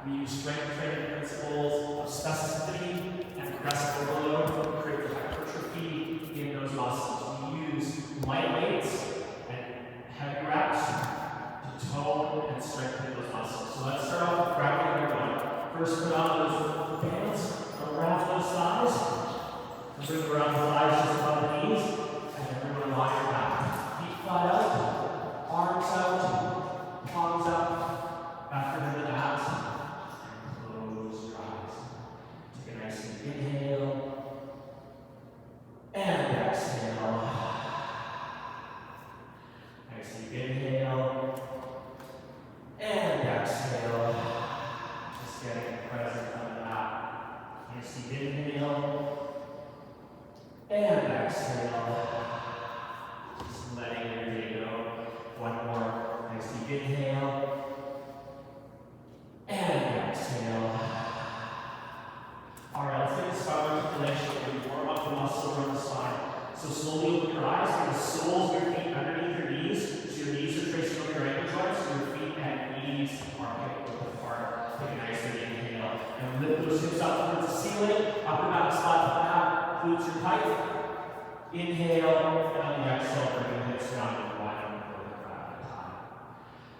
We use strength training principles of specificity and progressive overload to create the hypertrophy in those muscles. We use light weights and heavy reps to tone and strengthen those muscles. So let's start off with grabbing everyone. First, put on those bands around those thighs. And bring around the thighs just above the knees. And everyone lie your back. Feet flat out, arms out, palms up, back into the abs. And close your eyes. Take a nice deep inhale. And exhale. Nice deep inhale. And exhale. Just getting present on that. Nice deep inhale. And exhale. Just letting your day go. One more. Nice deep inhale. And exhale. Alright, let's take a spine articulation. We warm up the muscle around the spine. So slowly open your eyes. Bring the soles of your feet underneath your knees. So your knees are tracing over your ankle joints. So your feet and knees are hip width apart. Take a nice deep inhale. And lift those hips up towards the ceiling. Upper back spot flat. Glutes are tight. Inhale. And on the exhale, bring the hips down and wide open for the crowd at a time.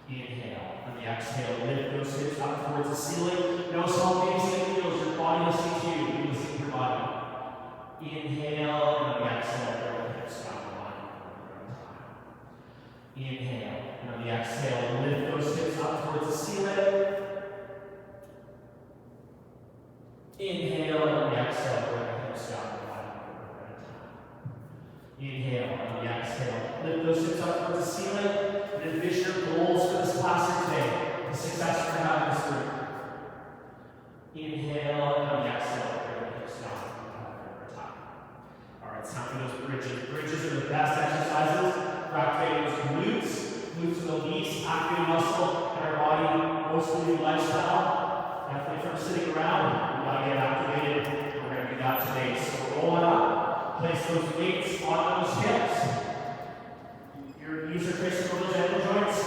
Inhale. On the exhale, lift those hips up towards the ceiling. No small basic heels. Your body listening to you. You listen to your body. Inhale. And on the exhale, bring the hips down and wide open for a time. Inhale. And on the exhale, lift those hips up towards the ceiling. Inhale. And on the exhale, bring the hips down and wide open for a time. Inhale. And on the exhale, lift those hips up towards the ceiling. And envision your goals for this class here today. The success you're having this group. Inhale. And on the exhale, bring the hips down and wide open for a time. Alright, it's time for those bridges. Bridges are the best exercises for activating those glutes. Glutes are the least activated muscle in our body, mostly lifestyle. Definitely from sitting around, we gotta get activated. We're gonna do that today. So roll it up. Place those weights on those hips. Your knees are tracing over those ankle joints.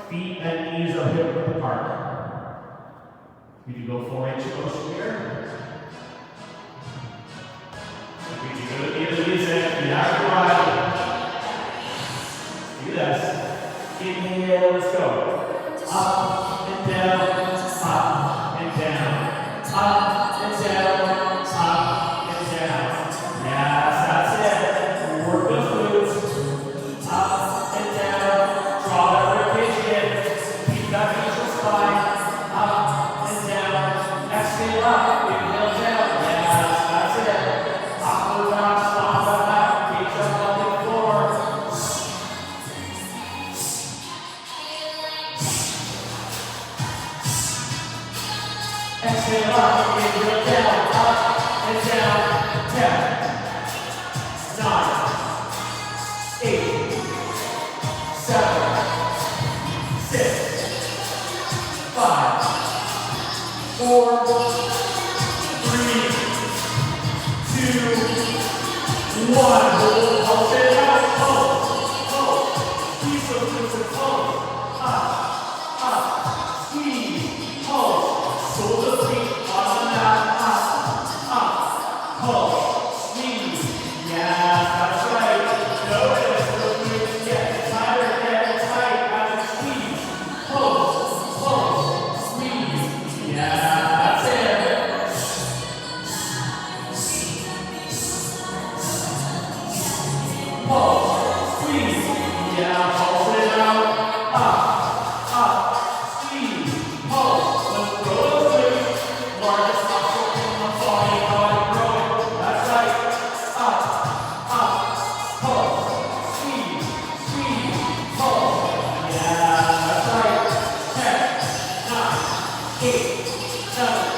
Feet and knees are hip width apart. We do go 4-inch motion here. We do go to the end of the music. Be active wide. Do this. Inhale, let's go. Up and down, up and down, up and down, up and down. Yes, that's it. Work those glutes. Up and down. Draw that rotation. Keep that neutral spine. Up and down. Exhale up. Inhale down. Yes, that's it. Upper back, spot that back. Gaze up on the floor. Exhale up, inhale down, up and down. 10, 9, 8, 7, 6, 5, 4, 3, 2, 1. Hold it out. Hold. Squeeze those glutes and hold. Up. Squeeze. Hold. Soles of feet on the mat. Up. Hold. Squeeze. Yes, that's right. Notice those glutes get tighter, get tight as you squeeze. Hold. Squeeze. Yeah, that's it. Pulse, squeeze, yeah, pulse it out, up, squeeze, pulse, let's grow those glutes, largest muscle in the body growing, that's right, up, pulse, squeeze, pulse, yeah, that's right, 10, 9, 8, 7,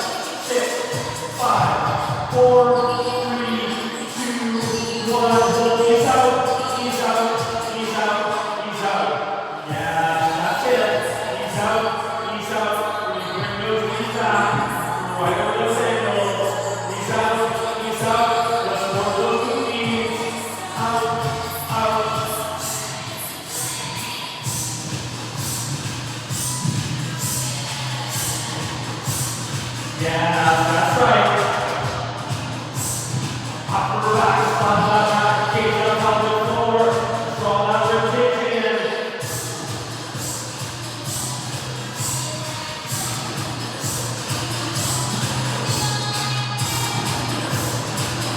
6, 5, 4, 3, 2, 1, hold these out. Ease out, ease out, ease out. Yeah, that's it. Ease out, ease out. When you bring those knees back, right over those ankles. Ease out, ease out. Let's work those knees. Out, out. Yeah, that's right. Upper back, spot back, kick up on the floor. Draw out your kick in.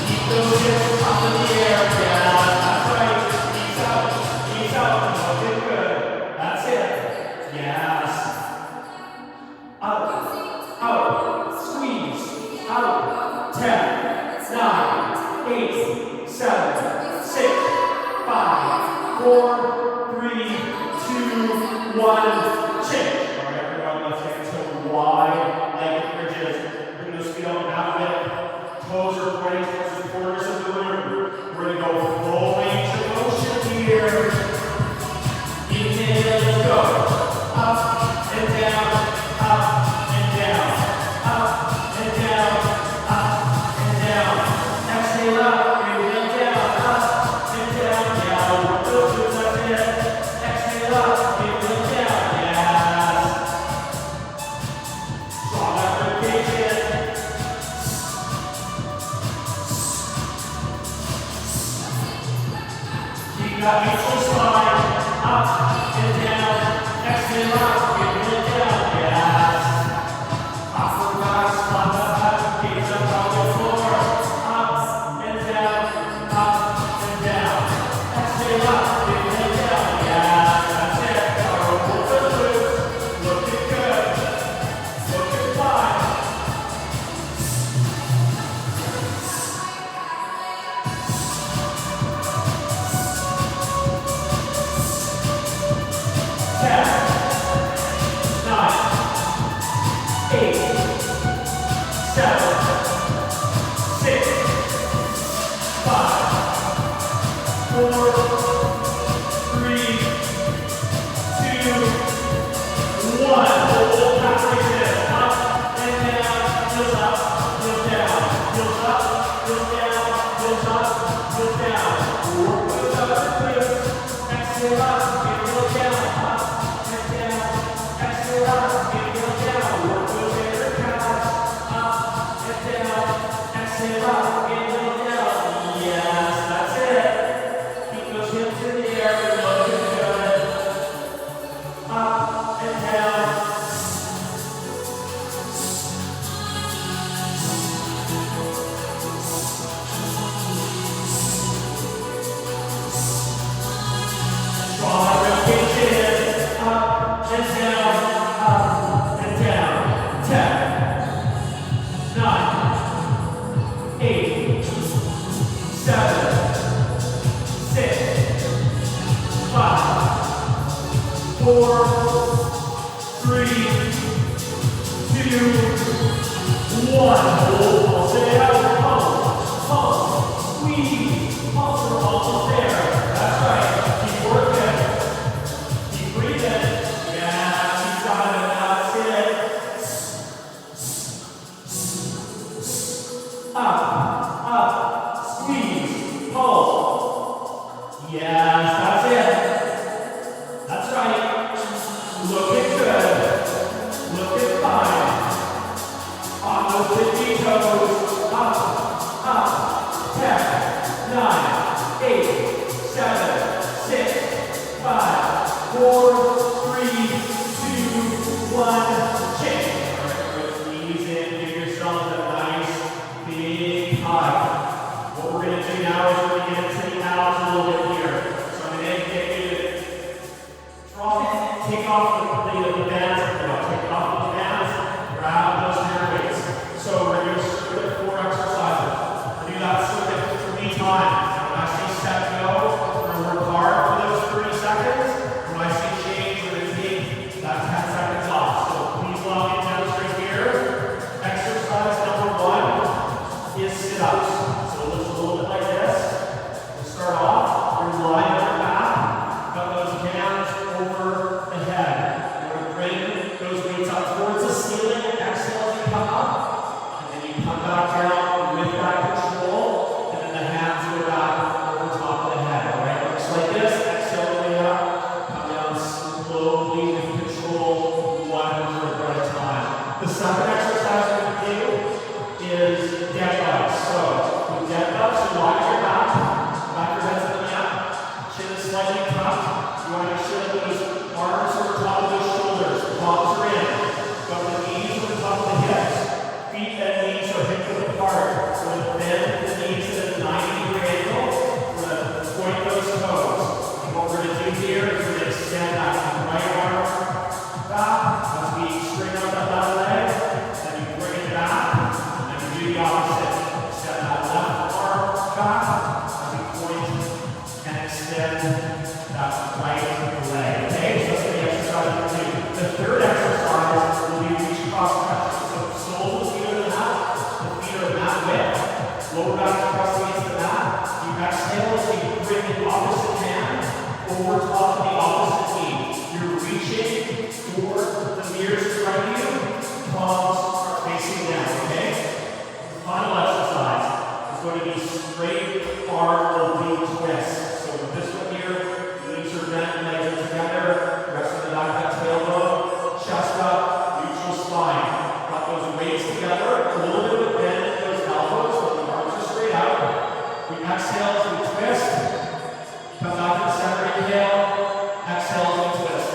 Keep those hips up in the air. Yeah, that's right. Knees out, looking good. That's it. Yes. Out, squeeze, out, 10, 9, 8, 7, 6, 5, 4, 3, 2, 1, change. All right, everyone, let's get to wide leg bridges. Bring those feet up out of it. Toes are pointing towards the corners of the room. We're gonna go full range of motion here. Inhale, let's go. Up and down, up and down, up and down, up and down. Exhale up, inhale down, up and down. Yeah, work those glutes, that's it. Exhale up, inhale down, yes. Draw that rotation. Keep that neutral spine, up and down. Exhale up, inhale down, yes. Upper back, spot back, gaze up on the floor. Up and down, up and down. Exhale up, inhale down, yes. That's it. Power over the glutes. Looking good. Looking fine. weights together, a little bit of a bend in those elbows, but the arms are straight out. We exhale as we twist. Come back to the center, inhale. Exhale as we twist.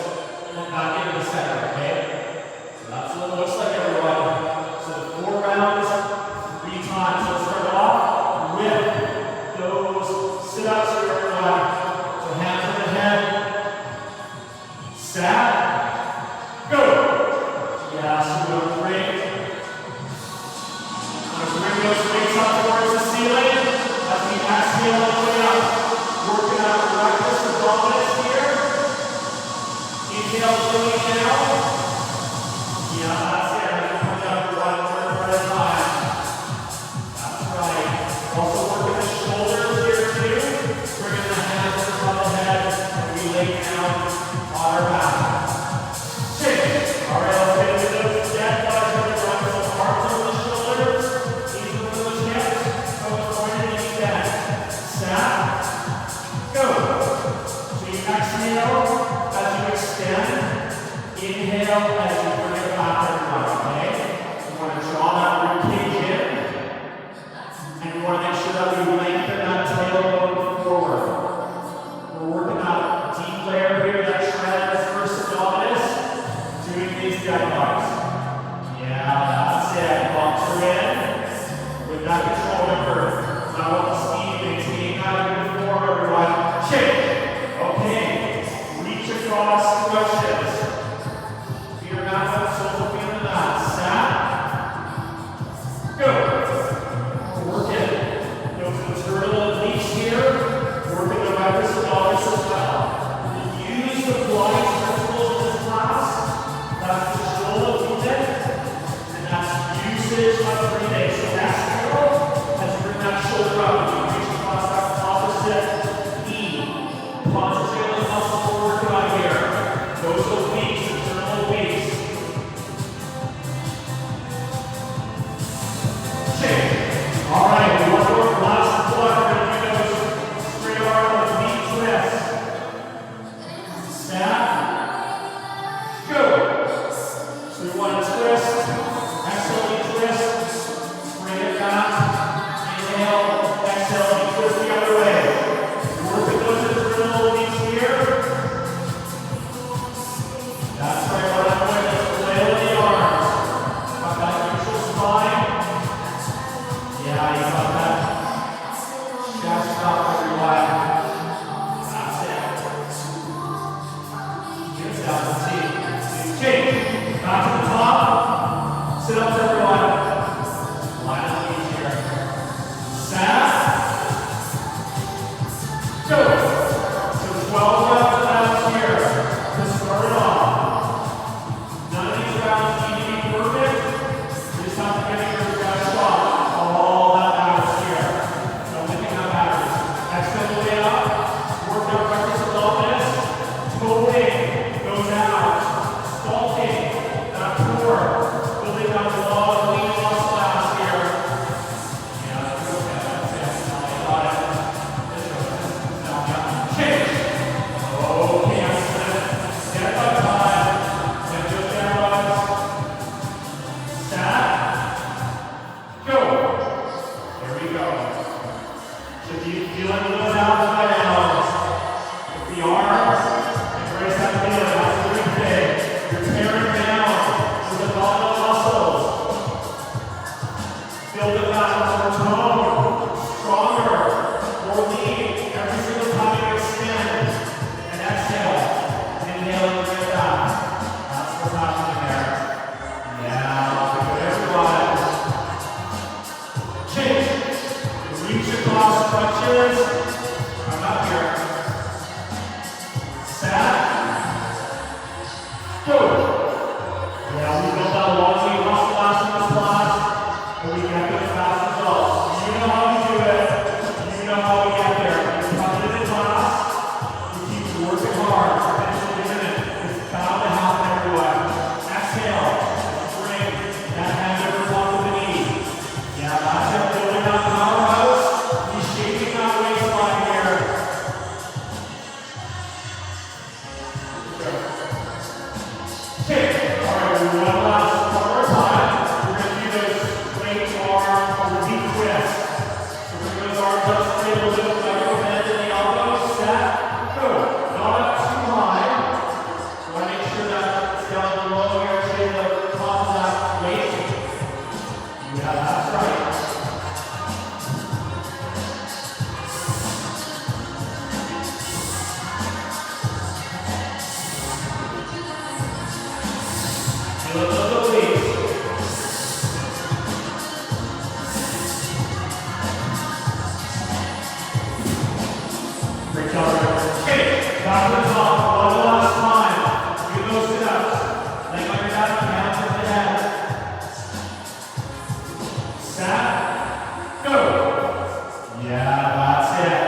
And then back into the center, okay? So that's what it looks like, everyone. So 4 rounds, 3 times. Let's start off with those sit-ups here, everyone. So hands on the head. Sat. Go. Yeah, so we're going to bring those weights up towards the ceiling as we exhale all the way up. Working out rectus abdominis here. Inhale, going down. Yeah, that's it. As we come down to 1 vertebra at a time. That's right. Also working the shoulders here too. Bringing the hands above the head and we lay down on our back. All right, let's get into those dead guys. We're going to run some arms over the shoulders. Knees over those hips. Toes pointed and extend. Snap. Go. So you exhale as you extend. Inhale as you bring it back everyone, okay? You want to draw that rib cage in. And you want to make sure that we lengthen that tailbone forward. We're working out a deep layer here, that transverse abdominis. Doing these dead bugs. Yeah, that's it. Bumps are in. With that control number. Now with the speed, maintain that moving forward, everyone. Shake. Okay. Reach across stretches. Feet are not up, soles are feeling that. Sat. Go. Work it. Those internal obliques here. Working the rectus abdominis as well. Use the flying principles in this class. That's control of movement, and that's usage of breathing. So exhale as you bring that shoulder up. You reach across that opposite knee. Concentrate on the muscles we're working on here. Those obliques, internal obliques. Shake. All right, we want to work last one. We're going to do those straight arm oblique twists. Snap. Go. So we want to twist, exhale, you twist, bring it back, inhale, exhale, you twist the other way. Work with those internal obliques here. That's right, what I'm doing is flail the arms. Got that neutral spine. Yeah, you got that chest up, everyone. That's it. Here's that, let's see. Shake. Back to the top. Sit ups, everyone. Line of knees here. Sat. Go. So 12 reps of that here to start it off. None of these rounds need to be perfect. You just have to get your best shot. All that matters here. The only thing that matters. Extend the way up. Work out rectus abdominis. Toe in. Goes out. Sculpting. Building up a lot of lean muscle mass here. Yeah, that's okay. That's it. I got it. Change. Okay, excellent. Step by time. Step just down. Sat. Go. There we go. So do you feel any of those abs right now? With the arms, embrace that feeling. That's the big thing. You're tearing down the abdominal muscles. Build it back more tone, stronger, more lean. Every single time you extend and exhale. Inhale and bring it back. That's what's happening there. Yeah, good everyone. Change. Reach across crunches. Set. Go. Yeah, that's it.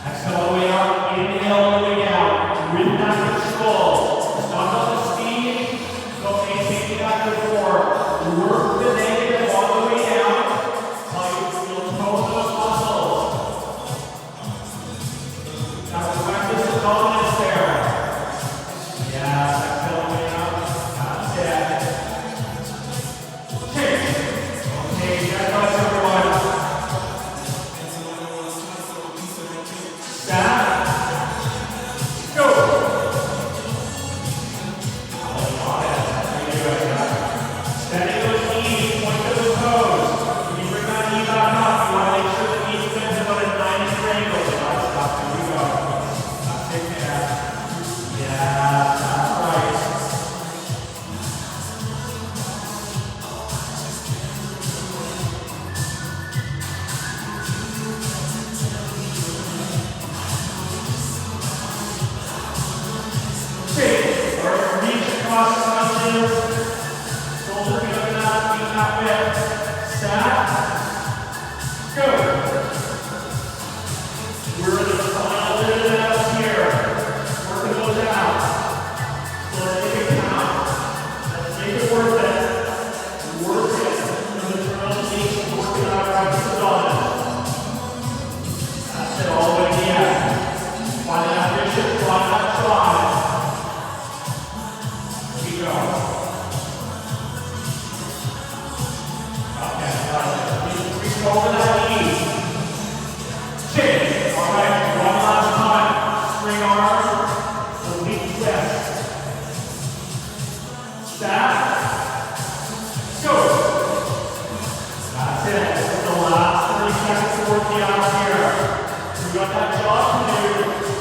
Exhale all the way up. Inhale all the way down. Rhythm that control. It's not about the speed. Don't maintain that before. Work the negative all the way down. Until you'll tone those muscles. Now practice the dominance there. Yes, exhale all the way up. That's it. Okay, get us everyone. Set. Go. Bending those knees, point those toes. When you bring that knee back up, you want to make sure the knee bends about a 90 angle. Nice stuff. Here we go. That's it there. Yeah, that's right. Okay, all right, reach across the shoulders. Shoulder feet up, feet not width. Set. Go. We're in the final bit of that here. Working those out. So let's take a count. Let's make it worth it. Work it. From the pronunciation, work it out right to the dominant. That's it, all the way to the end. Find that vision, find that drive. Here we go. Over that knee. Change. All right, one last time. Spring arms, oblique twist. Set. Go. That's it. This is the last 30 seconds to work the arms here. So we got that job to do.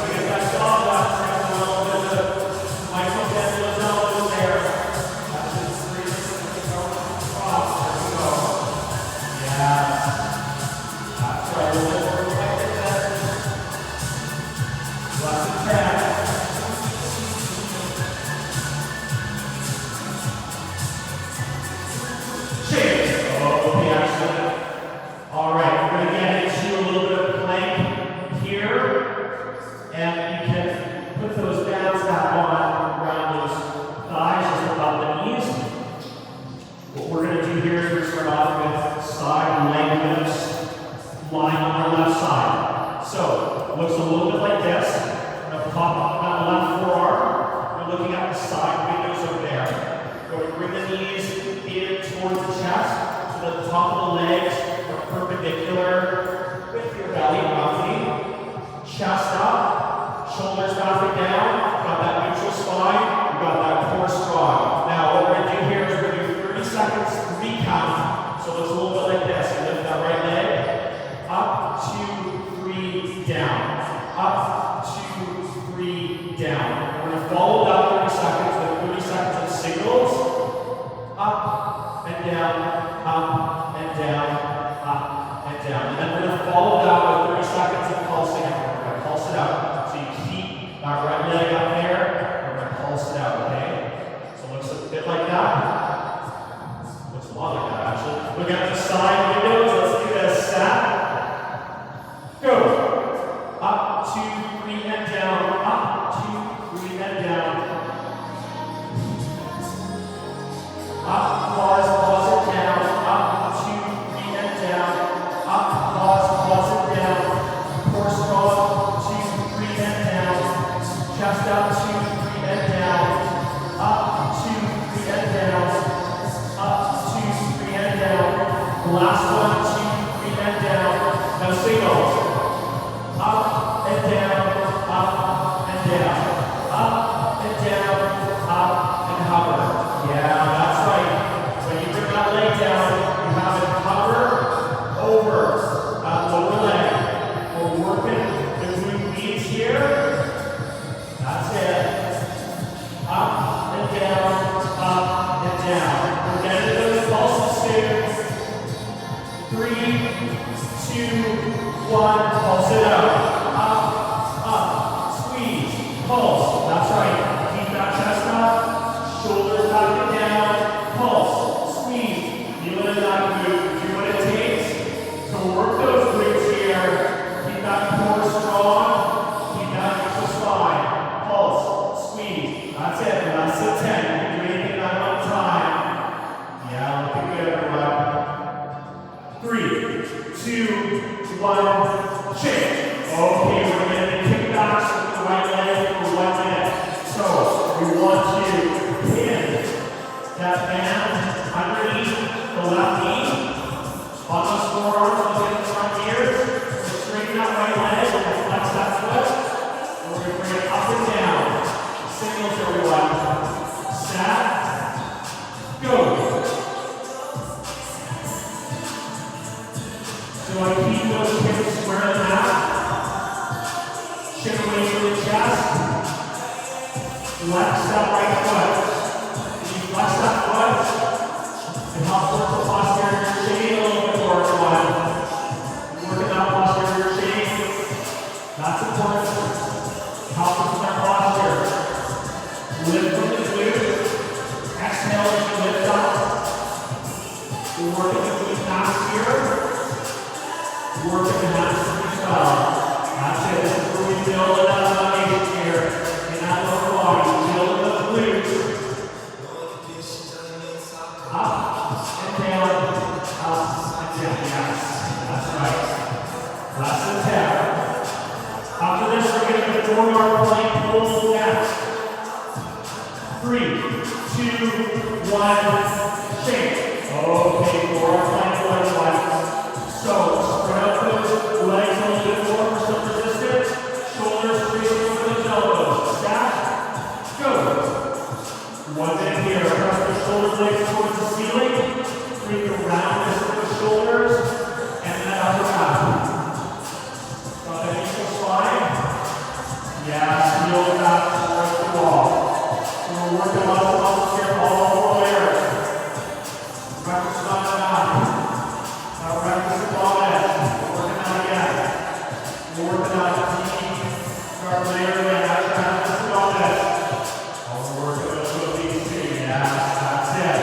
I get that job left. A little bit of micro bend those elbows there. That's just 3 seconds to go across. There we go. Yeah. Keep that chest up, shoulders back and down, pulse, squeeze, band underneath the left knee. On those forearms, look at the front ears. Straighten that right leg and flex that foot. We're going to bring it up and down. Signals everyone. Set. Go. So I keep those hips square in the mat. Chin away from the chest. Flex that right foot. If you flex that foot, it helps work the posterior chain a little bit more for one. Working that posterior chain. That's important. Help us with that posture. Lift from the glute. Exhale as you lift up. We're working the glute max here. Working the hamstring as well. That's it. This is where we build it up foundation here. In that lower body. Build the glutes. Up and down. Up and down. Yes. That's right. That's the tap. After this, we're going to do the forearm plank pull next. 3, 2, 1, shake. Okay, forearm plank pull everyone. So, spread out those legs a little bit more for some resistance. Shoulders tracing over those elbows. Stack. Go. 1 minute here. Press the shoulder blades towards the ceiling. Bring the roundness of the shoulders. And then upper back. Got that ankle slide. Yeah, heel back towards the wall. So we're working lots of muscles here, all 4 layers. Practice on the back. Now practice the ball edge. We're working out again. We're working out a deep sharp layer again. After practice the ball edge. We're working with these 2. Yeah, that's it.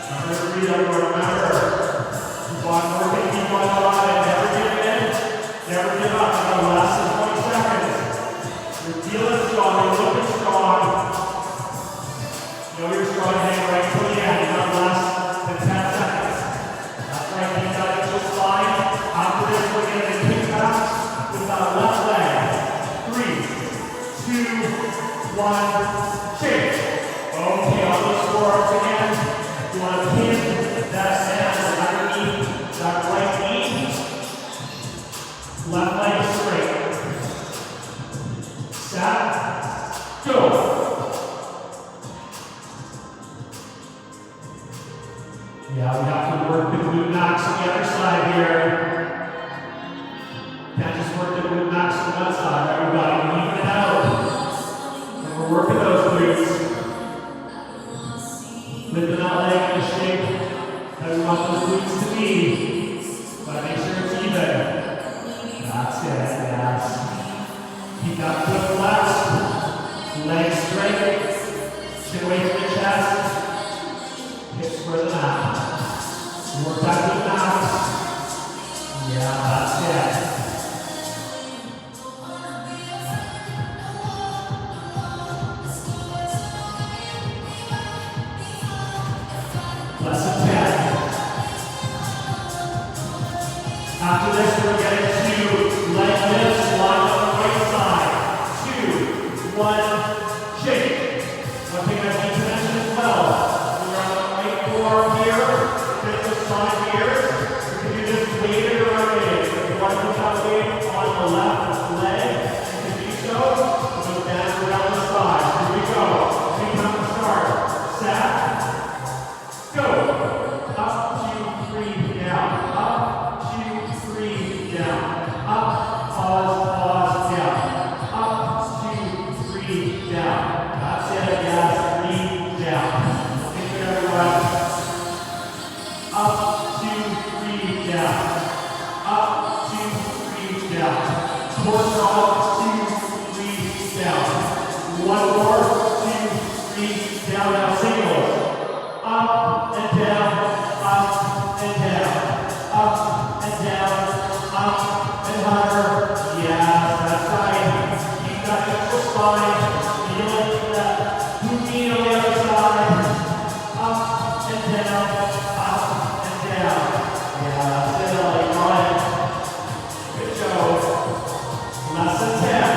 Number 3, everyone, remember. Keep on working, keep on going. Never give in. Never give up. You got less than 20 seconds. You're feeling strong. You're looking strong. You know you're strong. Hang right till the end. You got less than 10 seconds. That's right. Keep that into a slide. After this, we're going to kick back with that left leg. 3, 2, 1, shake. Okay, on those forearms again. You want to pin that hand underneath that right knee. Left leg straight. Set. Go. Yeah, we have to work the glute max on the other side here. Can't just work the glute max on one side. Everybody, even it out. And we're working those glutes. Lifting that leg in the shape that we want those glutes to be. But make sure it's even. That's it, yes. Keep that foot flexed. Legs straight. Chin away from the chest. Hips square the mat. Work that glute max. Yeah, that's it. Less than 10. After this, we're getting to leg lifts, line on the right side. 2, 1, shake. One thing I need to mention as well, we're on the right forearm here, bit the side here. We can do this weighted or unweighted. If you want to put that weight on the left leg, you can do so. We'll bend around the side. Here we go. We come to start. Set. Go. Up, 2, 3, down. Up, 2, 3, down. Up, pause, down. Up, 2, 3, down. That's it, yes, 3, down. Take it, everyone. Up, 2, 3, down. Up, 2, 3, down. Torsion off, 2, 3, down. One more, 2, 3, down. Now singles. Up and down, up and down, up and down, up and hover. Yeah, that's right. Keep that neutral spine. Feeling that moving on the other side. Up and down, up and down. Yeah, that's it, Ellie. Ryan. Good job. Less than 10.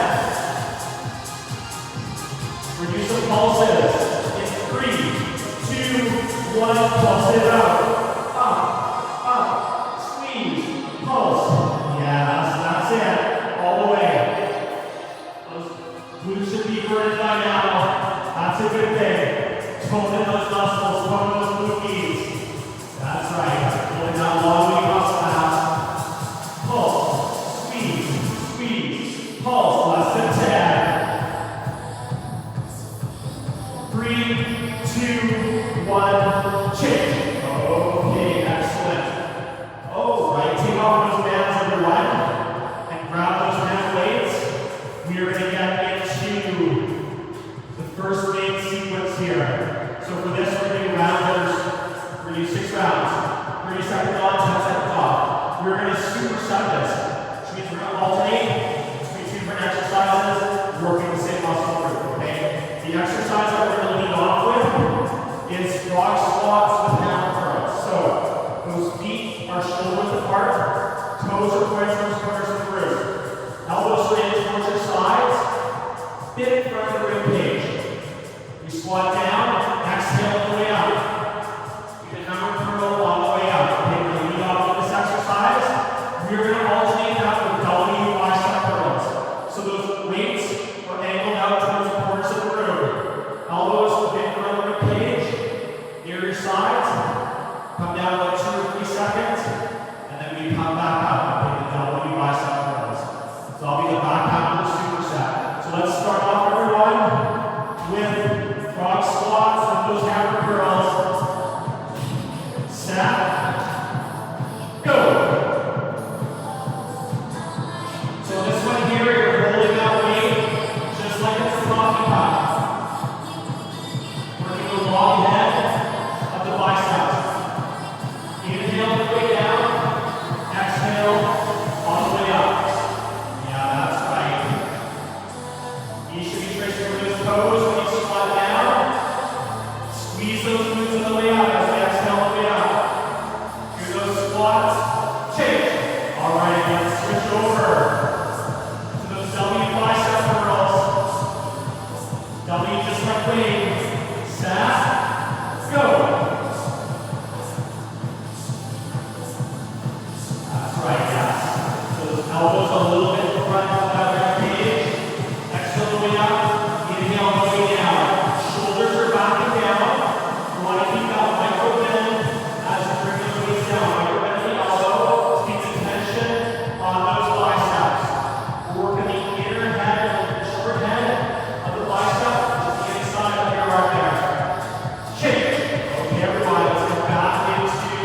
Reduce the pulses. In 3, 2, one, pulse it out. Up, squeeze, pulse. Yeah, that's it. All the way. Those glutes should be burning by now. That's a good thing. Toning those muscles, toning those glutes. That's right. Pulling that long way across the house. Pulse, squeeze, pulse. Less than 10. 3, 2, 1, change. Okay, excellent. Oh, right, take off those bands, everyone, and grab those hand weights. We are going to get into the first main sequence here. So for this, we're doing rounders. We're going to do 6 rounds. 30 seconds on, 10 seconds off. We're going to superset this, which means we're going to alternate between 2 different exercises, working the same muscle group, okay? The exercise that we're going to lead off with is frog squats with hammer curls. So those feet are shoulder width apart, toes are pointed towards corners of the roof. Elbows straight towards your sides, bit in front of the rib cage. You squat down, exhale all the way up. You can hammer curl all the way up. Okay, we're going to lead off with this exercise. We're going to alternate that with W bicep curls. So those weights are angled out towards the corners of the room. Elbows bit in front of the rib cage, near your sides. Come down about 2 or 3 seconds, and then we come back up. Okay, the W bicep curls. So I'll be the back half of the superset. So let's start off, everyone, with frog squats with those hammer curls. Set. Go. So this one here, you're holding that weight just like it's a coffee cup. Working the long head of the biceps. Inhale all the way down. Exhale all the way up. Yeah, that's right. You should be tracing over those toes when you squat down. Squeeze those glutes on the way up as we exhale all the way up. Do those squats. Change. All right, let's switch over to those W bicep curls. W just like wings. Set. Go. That's right, yes. So those elbows a little bit in front of that rib cage. Exhale the way up. Inhale all the way down. Shoulders are back and down. You want to keep that micro bend as you bring those weights down. Micro bend the elbow. Keep the tension on those biceps. We're working the inner head and the short head of the bicep to the inside of your arm there. Change. Okay, everyone, let's get back into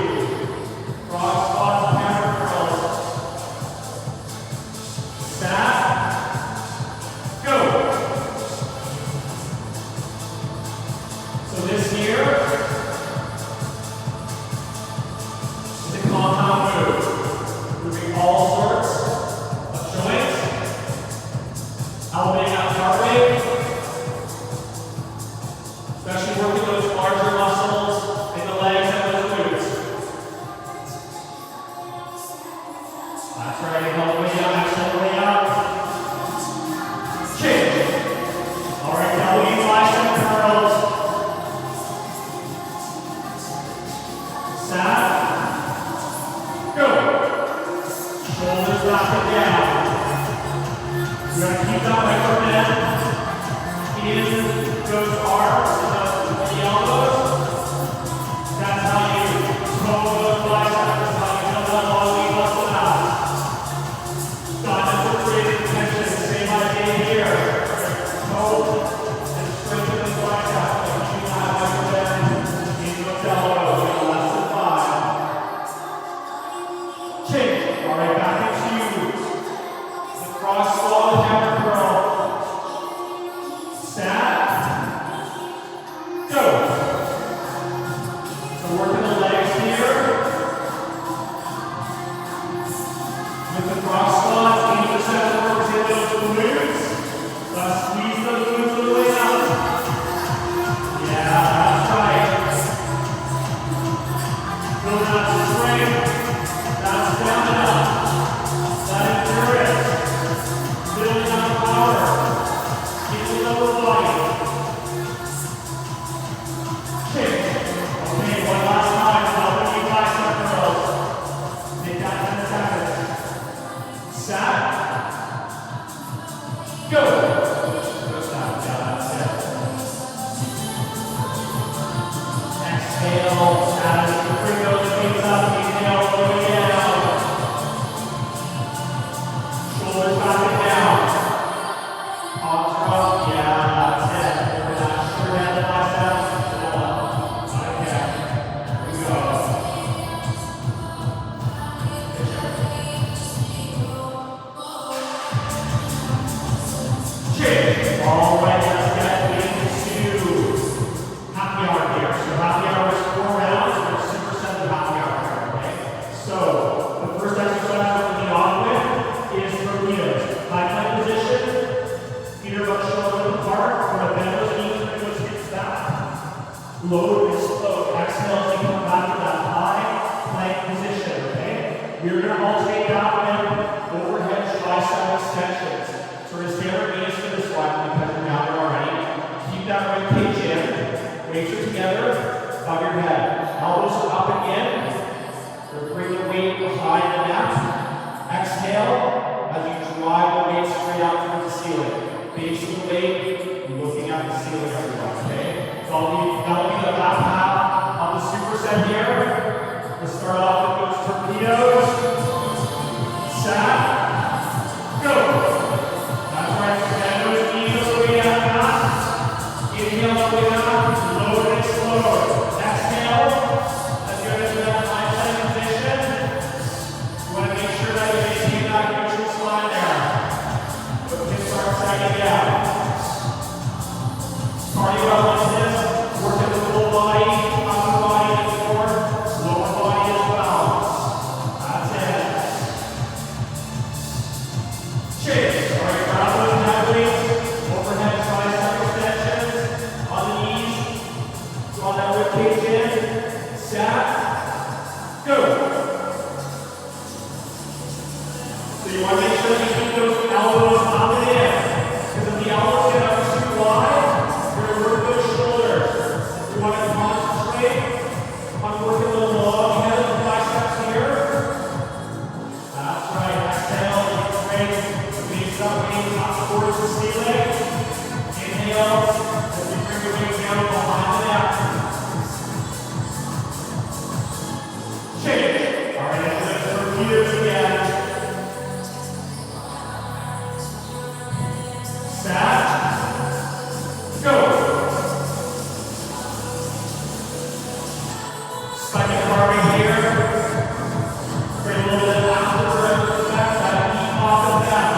frog squats and hammer curls. Set. Go. So this here is a compound move. Moving all sorts of joints. Elevating that heart rate. Especially working those larger muscles in the legs and those glutes. That's right, inhale all the way down, exhale all the way up. Change. All right, W bicep curls. Set. Go. Shoulders back and down. We're going to keep that micro bend in those arms and the elbows. That's how you toe those biceps. That's how you build that long lean muscle mass. Got to create tension. Same idea here. Toe and strengthen those biceps. Keep that micro bend in those elbows. Less than 5. Change. All right, back into the cross squat and hammer curl. Set. Go. So working the legs here. With the cross squats, 80% of the work is in those glutes. Let's squeeze those glutes all the way out. Yeah, that's right. Build that strength, that stamina, that endurance. Building that power. Keep it lower body. Change. Okay, As you bring those feet up, inhale, all the way down. Shoulders back and down. Arms are up. Yeah, that's it. We're not sure down the biceps. Okay. Here we go. Change. All right, let's get into happy hour here. So happy hour is 4 rounds. We're superset the happy hour here, okay? So the first exercise we're going to lead off with is torpedoes. High plank position, feet are about shoulder width apart. We're going to bend those knees, bring those hips back. Load and slow. Exhale as you come back to that high plank position, okay? We're going to alternate that with overhead tricep extensions. So we're going to stay on our knees for this one because we're down there already. Keep that rib cage in. Weights are together above your head. Elbows are up again. We're bring the weight behind the neck. Exhale as you drive the weight straight out towards the ceiling. Base of the weight, looking at the ceiling, everyone, okay? So that'll be the last half of the superset here. We'll start off with those torpedoes. Set. Go. That's right. Bend those knees all the way down fast. Inhale all the way down. Load and slow. Exhale. As you enter that high plank position, you want to make sure that you maintain that neutral spine there. The hips are sagging down. Cardio like this. Working the full body, upper body, and core, lower body as well. That's it. Change. All right, grab those head weights. Overhead tricep extensions on the knees. Draw that rib cage in. Set. Go. So you want to make sure that you keep those elbows up and in. Because if the elbows get up too wide, you're going to work those shoulders. You want to concentrate on working the long head of the biceps here. That's right. Exhale. Bring the knees up towards the ceiling. Inhale as you bring your weight down behind the neck. Change. All right, and then torpedoes again. Set. Go. Second part right here. Bring a little bit of afterburn effect, that knee off the back.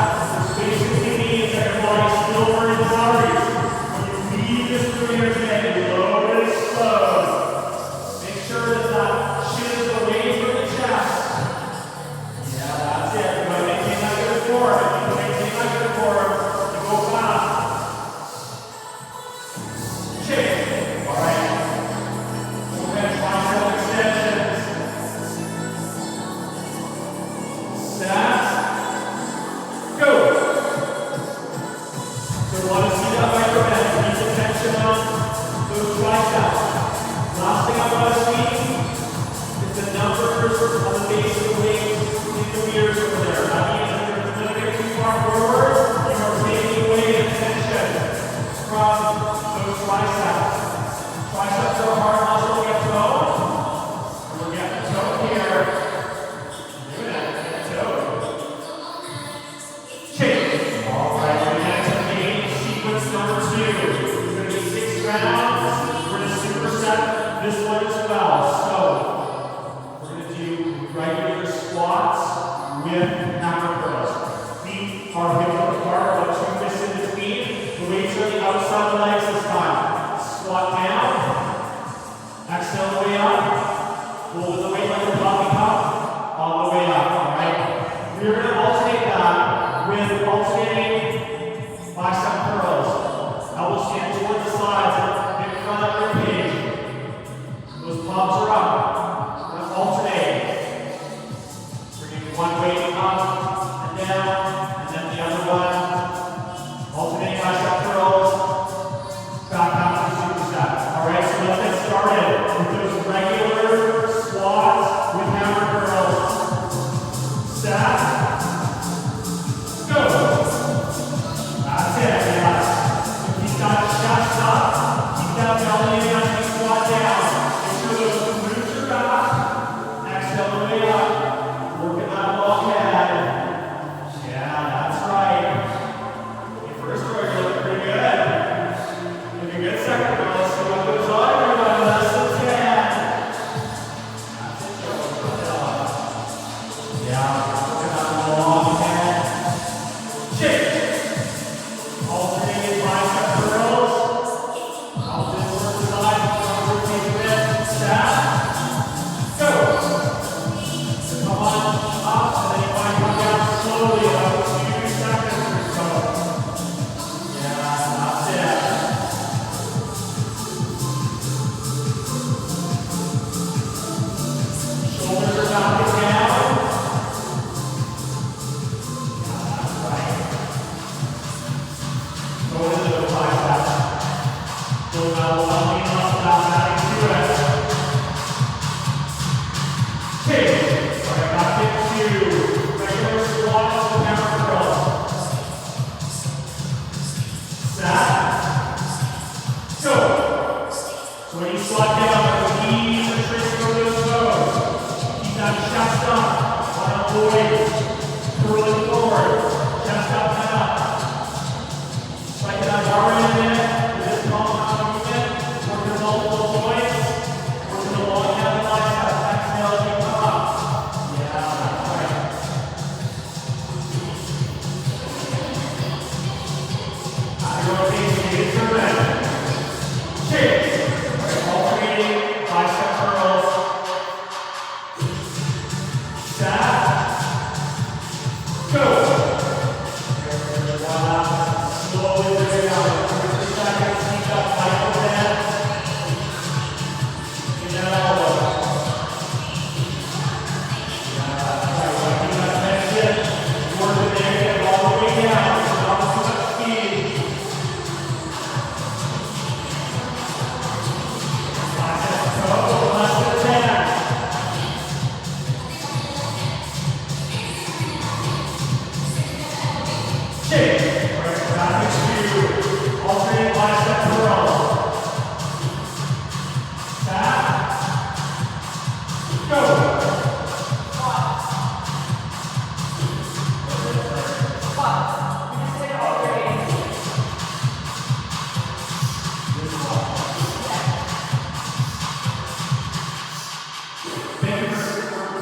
Space between the knees, that your body still burning calories. When you lead this through here today, low and slow. Make sure that that shin is away from the chest. Yeah, that's it. You want to maintain that good form. If you can maintain that good form, you go fast. Change. All right. Overhead tricep extensions. Set. Go. So we want to see that micro bend. Keep the tension on those triceps. Last thing I want to see is the numbers on the base of the weight in the mirrors over there. That means if you're a little bit too far forward, you are taking away the tension from those triceps. Triceps are a hard muscle to get toe. We'll get the toe here. Do it. Toe. Change. All right, we're going to main sequence number 2. It's going to be 6 rounds. We're going to superset this one as well. So we're going to do regular squats with hammer curls. Feet are hip width apart, about 2 fists in between. The weights are the outside of the legs this time. Squat down. Exhale the way up. Hold the weight like a coffee cup. All the way up. All right. We're going to alternate that with alternating bicep curls. Elbows stand towards the sides. Hip in front of the rib cage. Those palms are up. We're going to alternate. Bringing one weight up and down, and then the other one. Alternating bicep curls. Back out to the superset. All right, so let's get started with those regular squats with hammer curls. Set. Go. That's it, yes. Keep that chest up. Keep that belly in as you squat down. Make sure those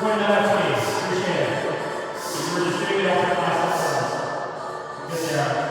pointing that out, please. Appreciate it. You were just doing it after class. Good there.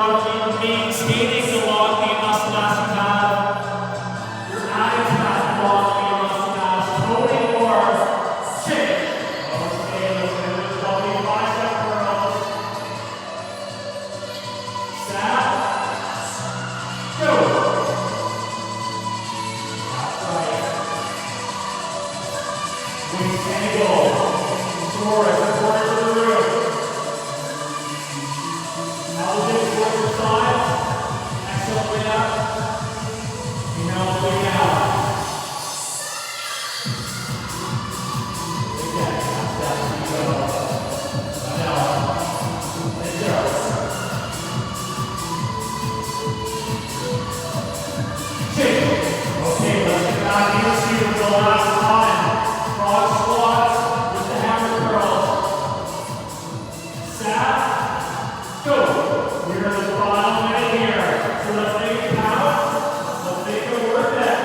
maintaining the long lean muscle mass you have. You're adding to that long lean muscle mass. Toning or shake. Okay, let's do this. Lovely bicep curls. Snap. Go. That's right. Wing angle. Forward to the root. Elevate towards your thighs. Exhale, way up. Inhale, way down. Okay, that's that. Here we go. Now, let's go. Shake. Okay, let's get back into the last time. Frog squats with the hammer curls. Snap. Go. We're in the bottom way here. So let's make it count. Let's make it worth it.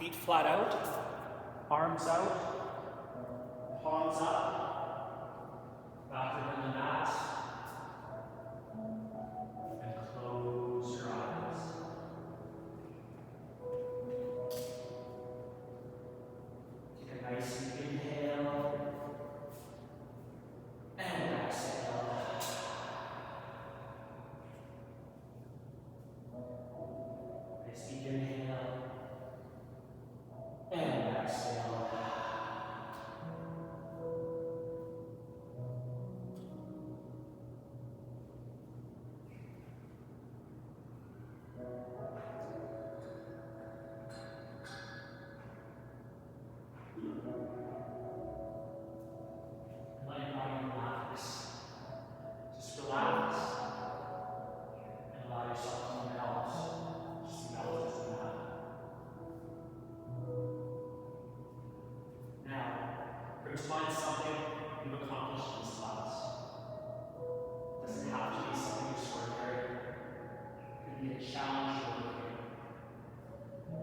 Feet flat out, arms out, palms up, back to the mat, and close your eyes. Take a nice deep inhale, and exhale. Nice deep inhale, and exhale. Let your body relax. Just relax and allow yourself to melt. Just melt into that. Now, bring to mind something you've accomplished in this class. It doesn't have to be something extraordinary. It could be a challenge you're overcoming.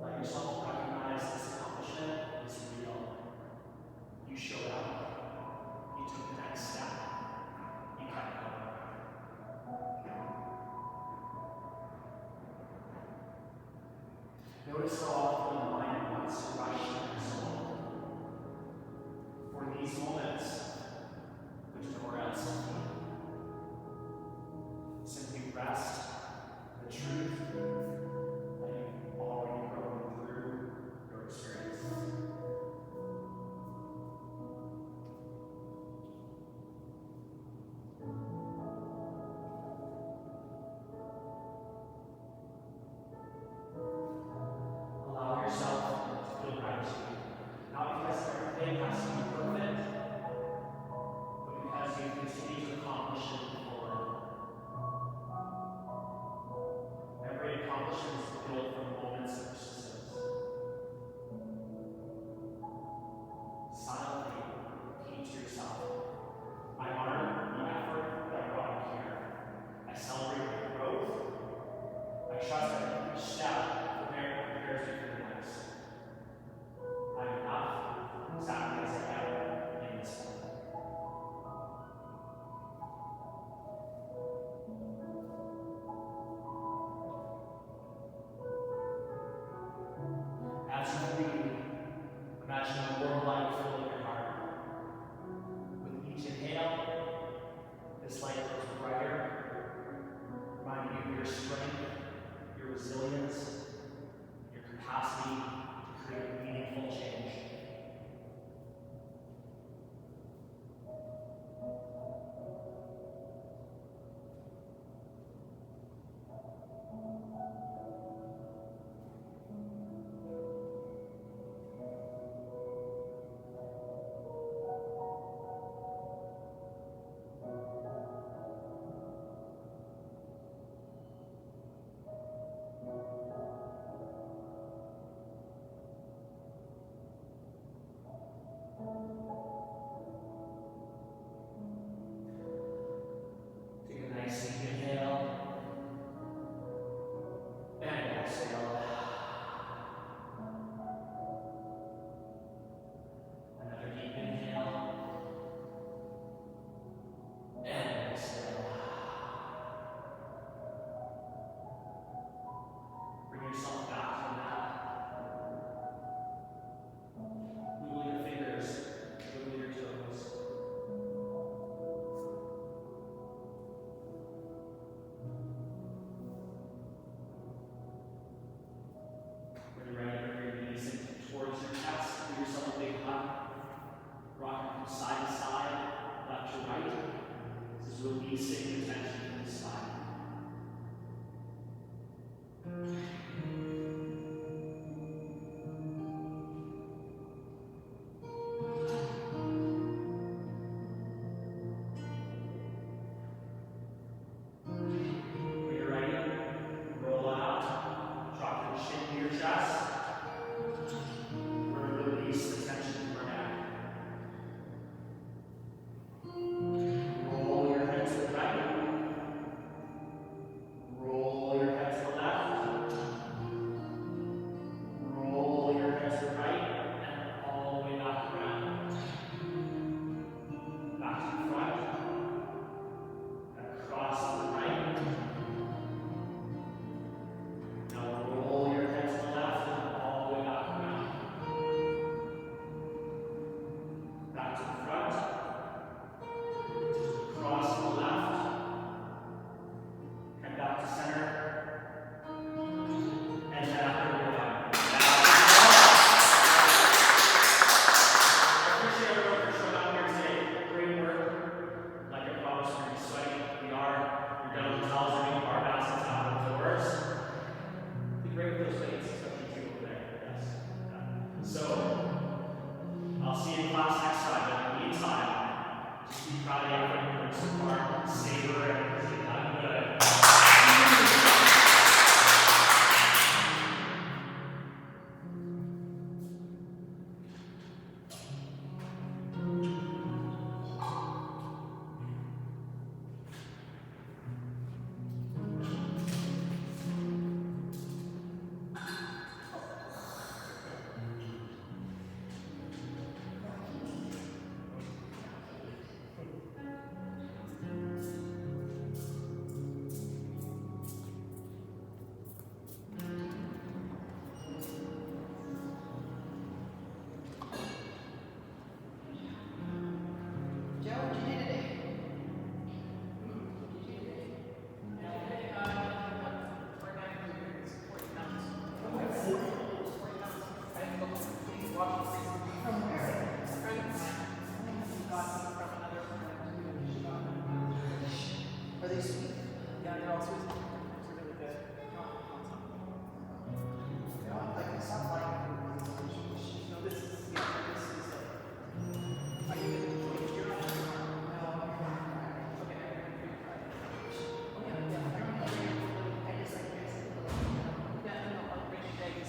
Let yourself recognize this accomplishment is real. You showed up. You took the next step. You kept going. Notice how often the mind wants to rush to the result. For these moments, there's nowhere else to be. Simply rest in the truth that you've already grown through your experience. Allow yourself to feel gratitude, not because everything has to be perfect, but because you continue to accomplish it before. Every accomplishment is built from moments of persistence. Silently repeat to yourself, I honor the effort that brought me here. I celebrate my growth. I trust that each step prepares me for the next. I'm enough exactly as I am in this moment. As you breathe, imagine a warm light filling your heart. With each inhale, this light grows brighter, reminding you of your strength, your resilience, your capacity to create meaningful change. Take a nice deep inhale and exhale. Another deep inhale and exhale. Bring yourself back to the mat. Wiggle your fingers, wiggle your toes. When you're ready, bring your knees in towards your chest. Give yourself a big hug. Rocking from side to side, left to right. This is releasing the tension from the spine. When you're ready, roll out, drop your chin to your chest. Release the tension from your neck. Roll your head to the right. this next side, but in the meantime, just be proud of the effort you're putting so far. Savor it because you've done good. Are they sweet? Yeah, they're all sweet. They're really good. Like stuff like. No, this is are you you're not okay. I just like Yeah, no, on rainy days.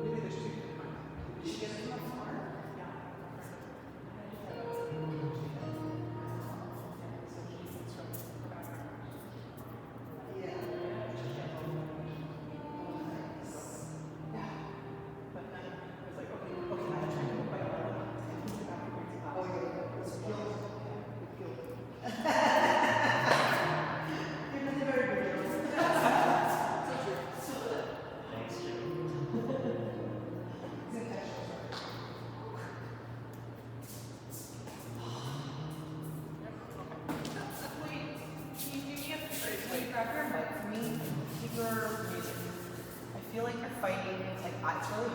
Maybe there's two different kinds. Did you get it from the farm? Yeah. Thanks, Jim. I feel like you're fighting, like, it's really hard.